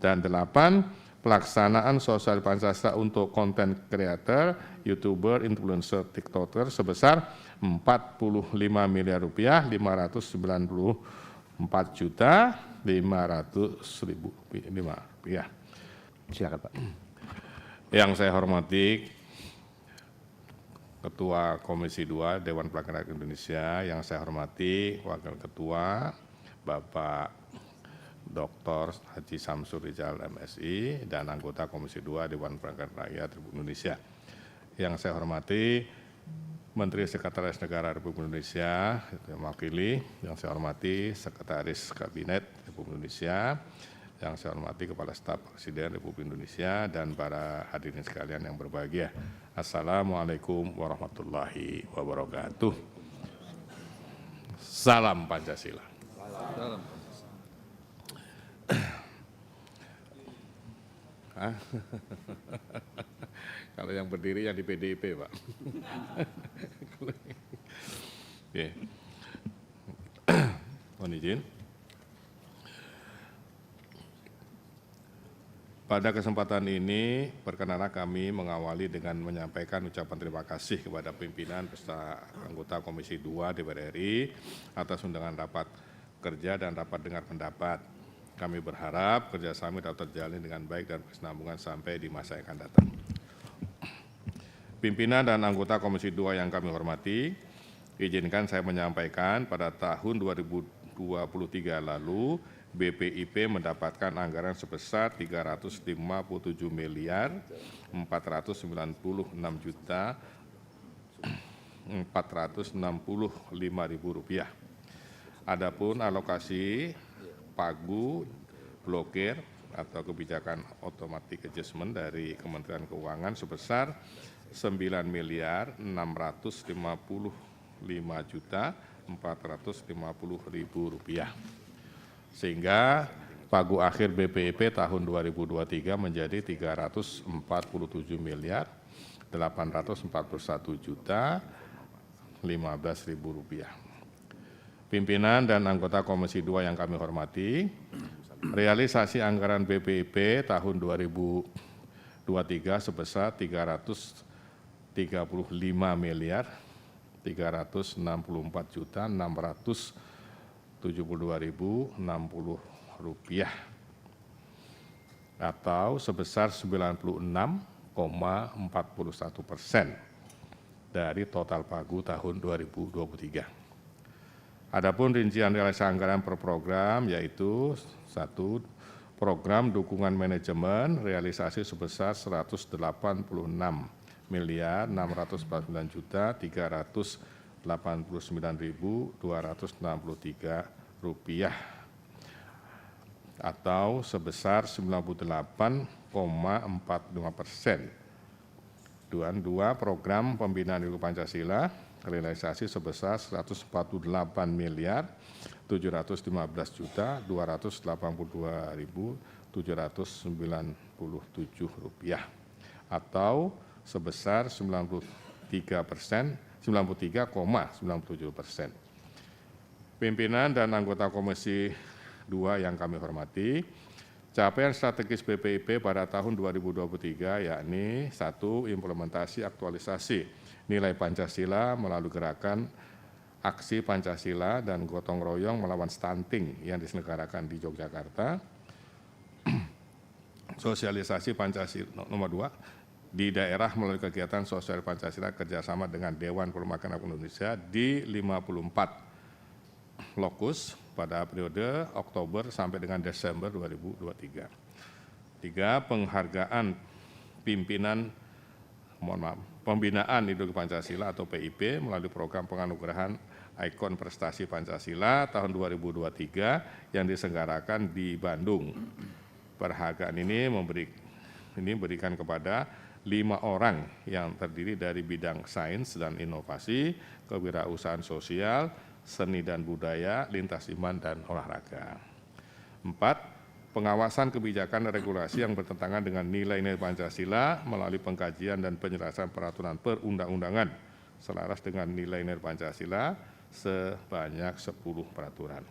Dan 8, pelaksanaan sosial Pancasila untuk konten creator, YouTuber, influencer, TikToker sebesar Rp45 miliar 594.500.005. Silakan Pak. Yang saya hormati Ketua Komisi 2 Dewan Perwakilan Rakyat Indonesia, yang saya hormati Wakil Ketua Bapak Dr. Haji Samsur Rizal MSI dan anggota Komisi 2 Dewan Perwakilan Rakyat Republik Indonesia. Yang saya hormati Menteri Sekretaris Negara Republik Indonesia, yang mewakili, yang saya hormati Sekretaris Kabinet Republik Indonesia, yang saya hormati Kepala Staf Presiden Republik Indonesia, dan para hadirin sekalian yang berbahagia. Assalamualaikum warahmatullahi wabarakatuh. Salam Pancasila. Salam. Kalau yang berdiri yang di PDIP, Pak. Oke. Mohon izin. Pada kesempatan ini, perkenanlah kami mengawali dengan menyampaikan ucapan terima kasih kepada pimpinan beserta anggota Komisi 2 DPR RI atas undangan rapat kerja dan rapat dengar pendapat. Kami berharap kerjasama dapat terjalin dengan baik dan berkesinambungan sampai di masa yang akan datang. Pimpinan dan anggota Komisi 2 yang kami hormati, izinkan saya menyampaikan pada tahun 2023 lalu, BPIP mendapatkan anggaran sebesar Rp354.469.465.000. Adapun alokasi pagu blokir atau kebijakan automatic adjustment dari Kementerian Keuangan sebesar Rp9.655.450.000. Sehingga pagu akhir BPIP tahun 2023 menjadi Rp344.841.015.000. Pimpinan dan anggota Komisi 2 yang kami hormati, realisasi anggaran BPIP tahun 2023 sebesar Rp365.364.672.060 atau sebesar 96,41% dari total pagu tahun 2023. Adapun rincian realisasi anggaran per program yaitu 1. Program dukungan manajemen realisasi sebesar Rp188.389.263 atau sebesar 98,45%. Dan 2. Program pembinaan ideologi Pancasila realisasi sebesar Rp148.715.282.797 atau sebesar 93,97%. Pimpinan dan anggota Komisi 2 yang kami hormati, capaian strategis BPIP pada tahun 2023 yakni 1. Implementasi aktualisasi nilai Pancasila melalui gerakan aksi Pancasila dan gotong royong melawan stunting yang diselenggarakan di Yogyakarta. Sosialisasi Pancasila nomor 2 di daerah melalui kegiatan sosial Pancasila kerjasama dengan Dewan Perwakilan Rakyat Indonesia di 54 lokus pada periode Oktober sampai dengan Desember 2023. 3. Penghargaan pembinaan ideologi Pancasila atau PIP melalui program penganugerahan ikon prestasi Pancasila tahun 2023 yang diselenggarakan di Bandung. Penghargaan ini diberikan kepada 5 orang yang terdiri dari bidang sains dan inovasi, kewirausahaan sosial, seni dan budaya, lintas iman dan olahraga. 4. Pengawasan kebijakan dan regulasi yang bertentangan dengan nilai-nilai Pancasila melalui pengkajian dan penyelesaian peraturan perundang-undangan selaras dengan nilai-nilai Pancasila sebanyak 10 peraturan.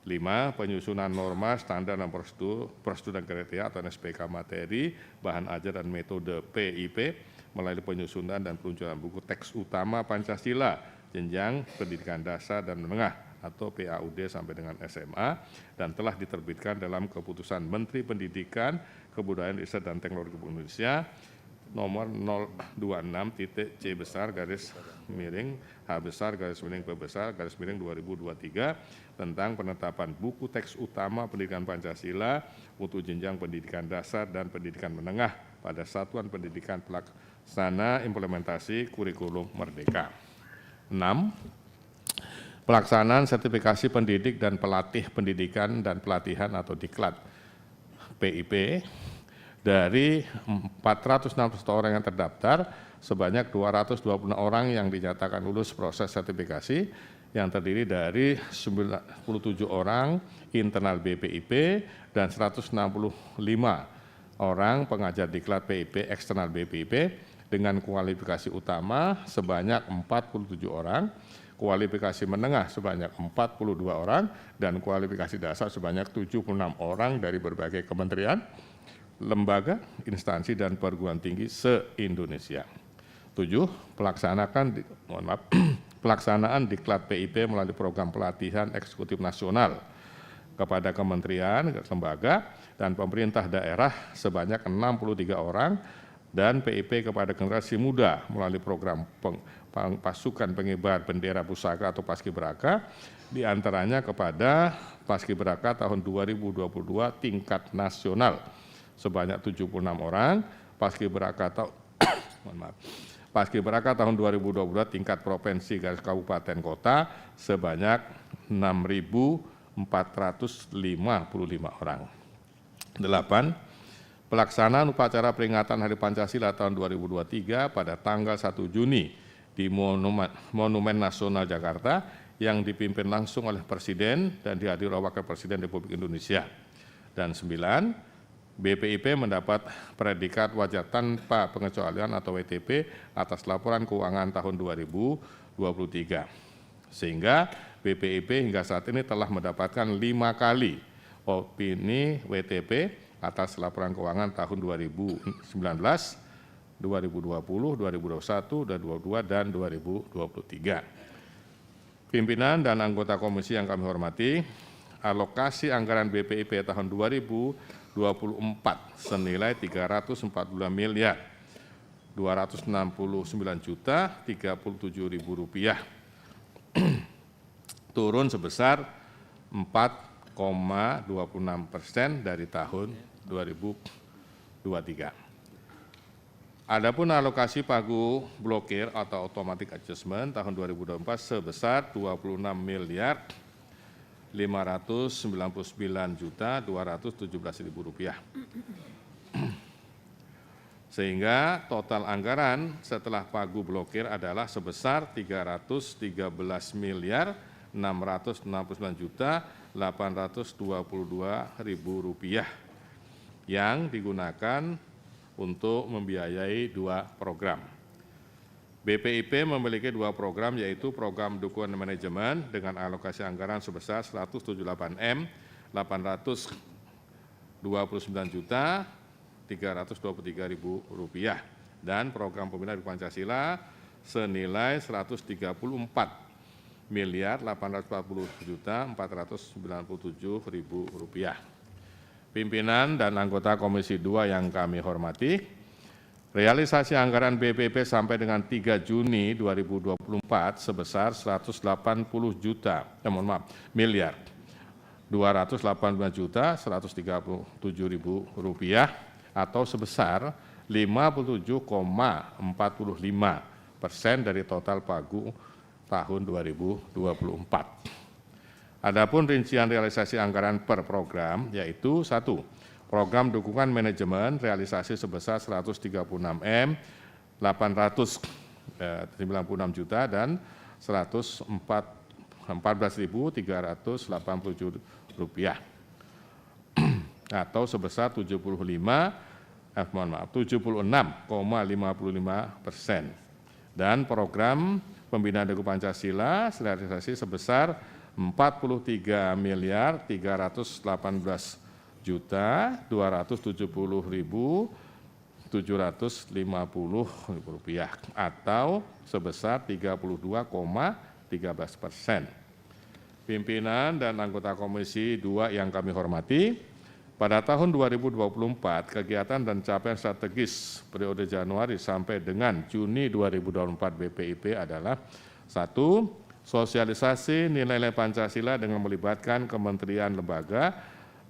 5. Penyusunan norma, standar dan prosedur dan kriteria atau SPK materi, bahan ajar dan metode PIP melalui penyusunan dan peluncuran buku teks utama Pancasila jenjang pendidikan dasar dan menengah atau PAUD sampai dengan SMA dan telah diterbitkan dalam keputusan Menteri Pendidikan, Kebudayaan, Riset dan Teknologi Indonesia nomor 026.C besar garis miring H besar garis miring P besar garis miring 2023 tentang penetapan buku teks utama pendidikan Pancasila untuk jenjang pendidikan dasar dan pendidikan menengah pada Satuan Pendidikan Pelaksana Implementasi Kurikulum Merdeka. 6. Pelaksanaan sertifikasi pendidik dan pelatih pendidikan dan pelatihan atau diklat PIP dari 461 orang yang terdaftar, sebanyak 220 orang yang dinyatakan lulus proses sertifikasi yang terdiri dari 97 orang internal BPIP dan 165 orang pengajar diklat PIP eksternal BPIP dengan kualifikasi utama sebanyak 47 orang, kualifikasi menengah sebanyak 42 orang, dan kualifikasi dasar sebanyak 76 orang dari berbagai kementerian, lembaga, instansi, dan perguruan tinggi se-Indonesia. 7. Pelaksanaan diklat PIP melalui program pelatihan eksekutif nasional kepada kementerian, lembaga, dan pemerintah daerah sebanyak 63 orang, dan PIP kepada generasi muda melalui program pasukan pengibar bendera pusaka atau Paskibraka, diantaranya kepada Paskibraka tahun 2022 tingkat nasional sebanyak 76 orang, Paskibraka tahun 2022 tingkat provinsi garis kabupaten kota sebanyak 6.455 orang. 8. Pelaksanaan upacara peringatan Hari Pancasila tahun 2023 pada tanggal 1 Juni di Monumen Nasional Jakarta yang dipimpin langsung oleh Presiden dan dihadiri oleh Wakil Presiden Republik Indonesia. Dan 9. BPIP mendapat predikat wajar tanpa pengecualian atau WTP atas laporan keuangan tahun 2023. Sehingga BPIP hingga saat ini telah mendapatkan 5 kali opini WTP atas laporan keuangan tahun 2019, 2020, 2021, 2022, dan 2023. Pimpinan dan anggota komisi yang kami hormati, alokasi anggaran BPIP tahun 2024 senilai 342 miliar 269 juta 37.000 rupiah, turun sebesar 4,26% dari tahun 2023. Adapun alokasi pagu blokir atau automatic adjustment tahun 2024 sebesar 26 miliar 599 juta 217.000 rupiah. Sehingga total anggaran setelah pagu blokir adalah sebesar 313 miliar 669 juta 822.000 rupiah yang digunakan untuk membiayai 2 program. BPIP memiliki 2 program, yaitu program dukungan manajemen dengan alokasi anggaran sebesar 178M 829 juta 323.000 rupiah dan program pembinaan Pancasila senilai 134 miliar 840 juta 497.000 rupiah. Pimpinan dan anggota Komisi 2 yang kami hormati, realisasi anggaran BPIP sampai dengan 3 Juni 2024 sebesar 180 miliar 285 juta 137.000 rupiah atau sebesar 57,45% dari total pagu tahun 2024. Adapun rincian realisasi anggaran per program yaitu 1. Program dukungan manajemen realisasi sebesar 136M 896 juta dan 114.387 rupiah atau sebesar 76,55% dan program pembinaan Pancasila realisasi sebesar Rp43.318.750.750 atau sebesar 32,13%. Pimpinan dan anggota Komisi 2 yang kami hormati, pada tahun 2024 kegiatan dan capaian strategis periode Januari sampai dengan Juni 2024 BPIP adalah 1. Sosialisasi nilai-nilai Pancasila dengan melibatkan kementerian, lembaga,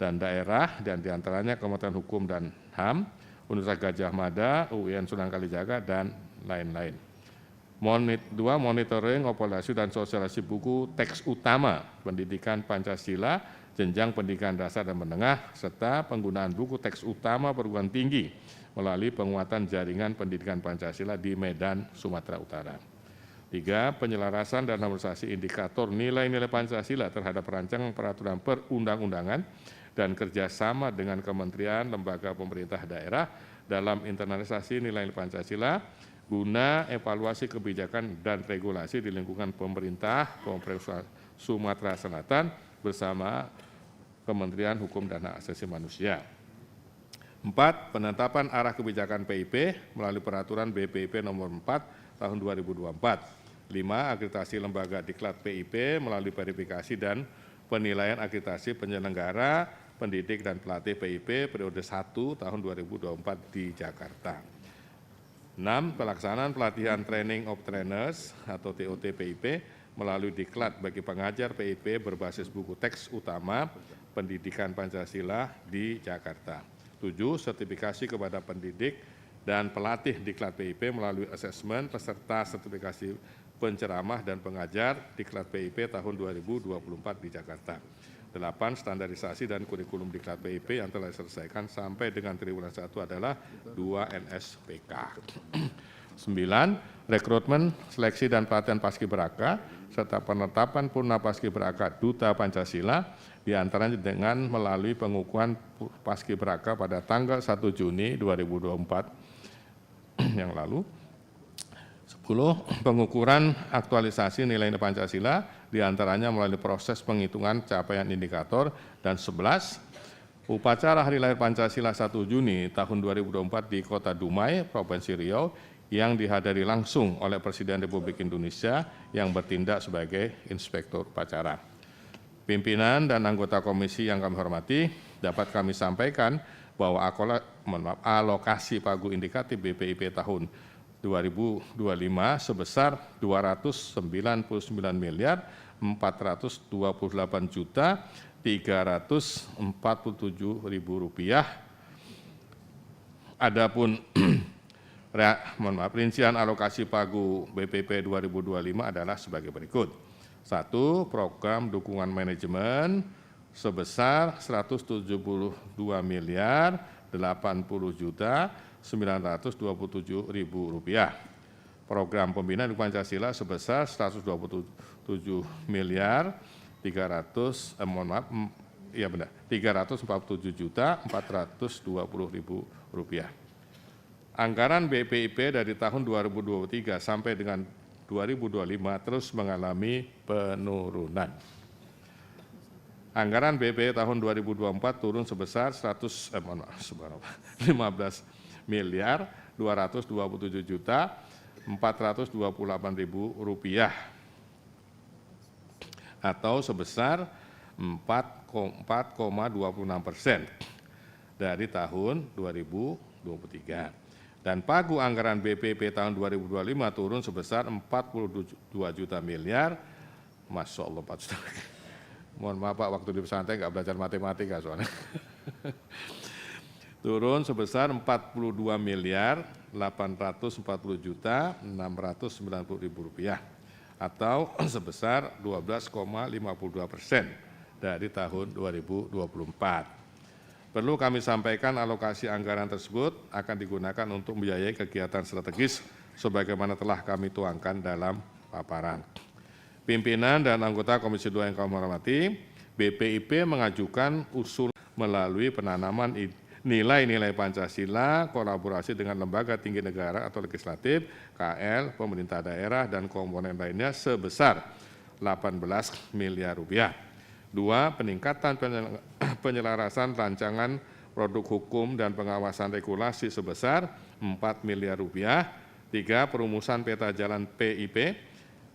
dan daerah, dan diantaranya Kementerian Hukum dan HAM, Universitas Gadjah Mada, UIN Sunan Kalijaga, dan lain-lain. 2. Monitoring, evaluasi, dan sosialisasi buku teks utama pendidikan Pancasila, jenjang pendidikan dasar dan menengah, serta penggunaan buku teks utama perguruan tinggi melalui penguatan jaringan pendidikan Pancasila di Medan, Sumatera Utara. 3. Penyelarasan dan harmonisasi indikator nilai-nilai Pancasila terhadap rancangan peraturan perundang-undangan dan kerjasama dengan kementerian, lembaga pemerintah daerah dalam internalisasi nilai-nilai Pancasila guna evaluasi kebijakan dan regulasi di lingkungan pemerintah Sumatera Selatan bersama Kementerian Hukum dan Hak Asasi Manusia. 4. Penetapan arah kebijakan PIP melalui peraturan BPIP nomor 4 tahun 2024. 5. Akreditasi lembaga diklat PIP melalui verifikasi dan penilaian akreditasi penyelenggara, pendidik, dan pelatih PIP periode 1 tahun 2024 di Jakarta. 6. Pelaksanaan pelatihan Training of Trainers atau TOT PIP melalui diklat bagi pengajar PIP berbasis buku teks utama pendidikan Pancasila di Jakarta. 7. Sertifikasi kepada pendidik dan pelatih diklat PIP melalui asesmen peserta sertifikasi penceramah dan pengajar diklat PIP tahun 2024 di Jakarta. 8. Standarisasi dan kurikulum diklat PIP yang telah diselesaikan sampai dengan triwulan 1 adalah 2 NSPK. 9. Rekrutmen, seleksi, dan pelatihan paskibraka serta penetapan purna paskibraka Duta Pancasila diantaranya dengan melalui pengukuhan paskibraka pada tanggal 1 Juni 2024 yang lalu. 10. Pengukuran aktualisasi nilai-nilai Pancasila diantaranya melalui proses penghitungan capaian indikator. Dan 11. Upacara Hari Lahir Pancasila 1 Juni tahun 2024 di Kota Dumai, Provinsi Riau yang dihadiri langsung oleh Presiden Republik Indonesia yang bertindak sebagai Inspektur Upacara. Pimpinan dan anggota komisi yang kami hormati, dapat kami sampaikan bahwa alokasi pagu indikatif BPIP tahun 2025 sebesar Rp299.428.347.000. Adapun rincian alokasi pagu BPIP 2025 adalah sebagai berikut. 1. Program dukungan manajemen sebesar Rp170.080.927.000. Program pembinaan Pancasila sebesar Rp347.420.000. Anggaran BPIP dari tahun 2023 sampai dengan 2025 terus mengalami penurunan. Anggaran BPIP tahun 2024 turun sebesar 15.227.428.000 atau sebesar 4,26% dari tahun 2023. Dan pagu anggaran BPIP tahun 2025 turun sebesar 42 juta miliar. Masya Allah, Pak Saudara. Mohon maaf Pak, waktu di pesantren nggak belajar matematika soalnya. Turun sebesar 42.840.690.000 rupiah atau sebesar 12,52% dari tahun 2024. Perlu kami sampaikan alokasi anggaran tersebut akan digunakan untuk membiayai kegiatan strategis sebagaimana telah kami tuangkan dalam paparan. Pimpinan dan anggota Komisi 2 yang kami hormati, BPIP mengajukan usul melalui penanaman nilai-nilai Pancasila, kolaborasi dengan lembaga tinggi negara atau legislatif, KL, pemerintah daerah, dan komponen lainnya sebesar miliar rupiah. 2. Peningkatan penyelarasan rancangan produk hukum dan pengawasan regulasi sebesar 4 miliar rupiah. 3. Perumusan peta jalan PIP,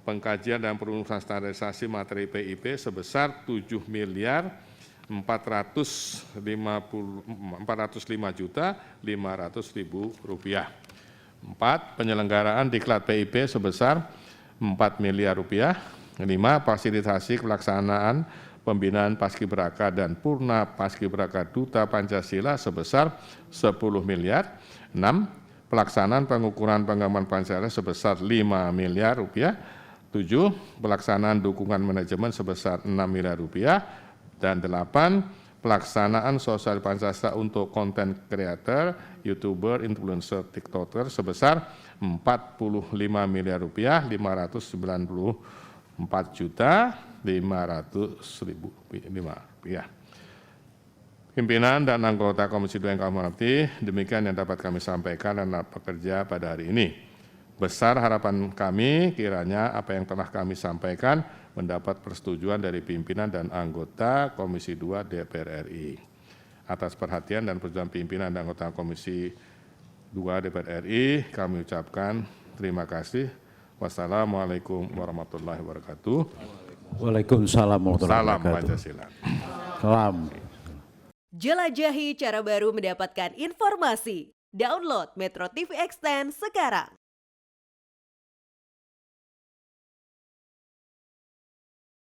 pengkajian dan perumusan standarisasi materi PIP sebesar 7.405.500.000 rupiah. 4. Penyelenggaraan diklat PIP sebesar 4 miliar rupiah. 5. Fasilitasi pelaksanaan pembinaan Paskibraka dan Purna Paskibraka Duta Pancasila sebesar 10 miliar. 6. Pelaksanaan pengukuran pengembangan Pancasila sebesar 5 miliar rupiah. 7. Pelaksanaan dukungan manajemen sebesar 6 miliar rupiah. Dan 8. Pelaksanaan sosial Pancasila untuk konten kreator, YouTuber, influencer, TikToker sebesar 45 miliar rupiah, 594.500.000 rupiah. Pimpinan dan anggota Komisi 2 yang kami hormati, demikian yang dapat kami sampaikan dan pekerja pada hari ini. Besar harapan kami kiranya apa yang telah kami sampaikan mendapat persetujuan dari pimpinan dan anggota Komisi 2 DPR RI. Atas perhatian dan persetujuan pimpinan dan anggota Komisi 2 DPR RI, kami ucapkan terima kasih. Wassalamualaikum warahmatullahi wabarakatuh. Waalaikumsalam warahmatullahi Salam wabarakatuh. Pancasila. Salam. Jelajahi cara baru mendapatkan informasi. Download Metro TV Extend sekarang.